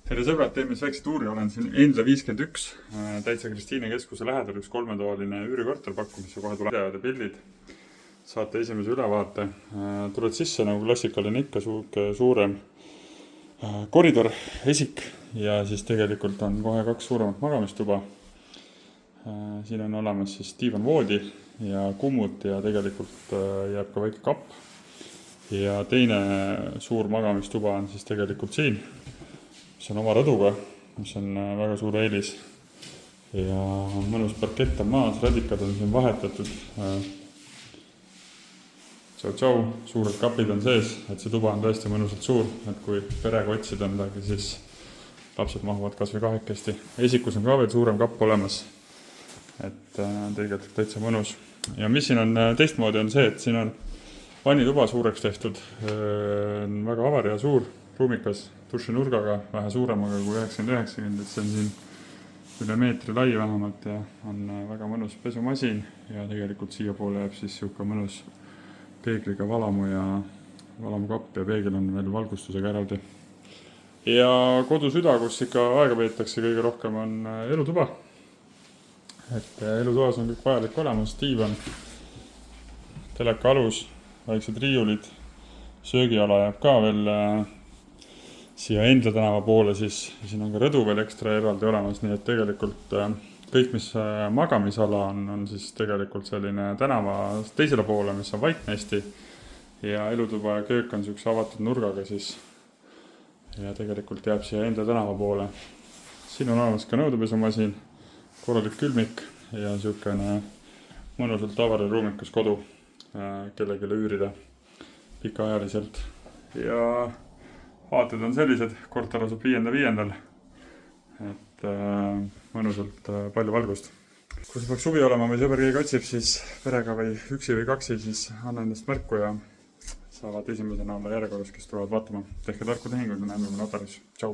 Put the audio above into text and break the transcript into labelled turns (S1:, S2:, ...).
S1: Tere sõbrad, teeme väikse tuuri, olen siin Endla 51, täitsa Kristiine keskuse lähedal, üks 3-toaline üürikorter pakkumis ja kohe tulevad videod ja pildid. Saate esimese ülevaate. Tuled sisse nagu klassikaline ikka suurem koridor, esik ja siis tegelikult on kohe 2 suuremat magamistuba. Siin on olemas siis diivan voodi ja kummut ja tegelikult jääb ka väike kapp. Ja teine suur magamistuba on siis tegelikult siin, mis on oma rõduga, mis on väga suur eelis. Ja mõnus parkett on maas, radikad on siin vahetatud. Tšau, suured kapid on sees, et see tuba on tõesti mõnusalt suur, et kui perega otsida midagi, siis lapsed mahuvad kas või 2. Esikus on ka veel suurem kapp olemas, et tegelikult täitsa mõnus. Ja mis siin on teistmoodi on see, et siin on vannituba suureks tehtud, väga avar ja suur, ruumikas, dušinurgaga, vähe suuremaga kui 90-90, et see on siin üle meetri lai vähemalt ja on väga mõnus pesumasin ja tegelikult siia poole jääb siis siuke mõnus peegliga valamu ja valamukapp ja peegel on veel valgustusega eraldi. Ja kodu süda, kus ikka aega veetakse kõige rohkem, on elutuba. Et elutoas on kõik vajalik olemas, diivan, teleka alus, väiksed riiulid, söögiala jääb ka veel siia Endla tänava poole, siis siin on ka rõdu veel ekstra eraldi olemas, nii et tegelikult kõik, mis magamisala on siis tegelikult selline tänava teisele poole, mis on vaiknesti ja elutuba ja köök on siukse avatud nurgaga siis ja tegelikult jääb siia Endla tänava poole. Siin on olemas ka nõudepesumasin, korralik külmik ja siukene mõnusalt avar ja ruumikas kodu kellelegi üürida pikaajaliselt ja vaated on sellised, korter asub 5.5. Et mõnusalt palju valgust. Kui see peaks suvi olema või sõber keegi otsib, siis perega või üksi või 2, siis anna endast märku ja saavad esimesena olla järjekorras, kes tulevad vaatama. Tehke tarku tehinguid, me näeme notaris. Tšau!